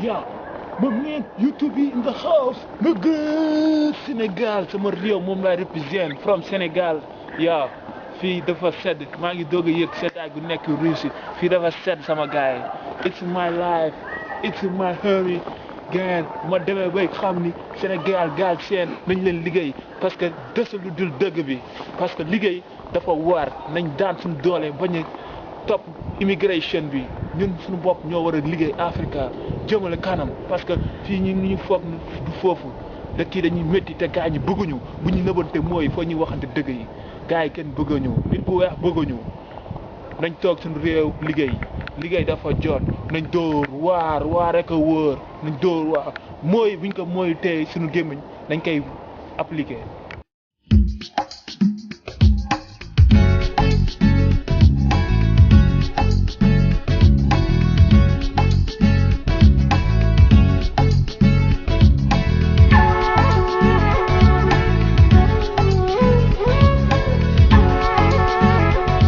Yeah, my man, YouTube in the house. Nigga, Sénégal sama réew moom laay represent from Sénégal. Yeah, fii dafa sedd maa ngi doog a yëg seddaay gu nekk Russie fii dafa sedd sama gars yi. It's my life, it's my hurry. Gaan ma demee bay xam ni Sénégal gaal seen nañ leen liggéey parce que desul lu dul dëgg bi parce que liggéey dafa war nañ daan suñu doole bañ a topp immigration bi ñun suñu bopp ñoo war a liggéey Africa jëmale kanam parce que fii ñu foog du foofu dëkk yi dañuy métti te gars ñi bëgguñu bu ñu nëbante mooy foo ñuy waxante dëgg yi gars yi kenn bëgguñu nit bu weex bëgguñu nañ toog suñu réew liggéey dafa jot nañ dóor waar rek a wóor nañ dóor waar mooy buñ ko mooy tey suñu gémmiñ dañ koy appliquer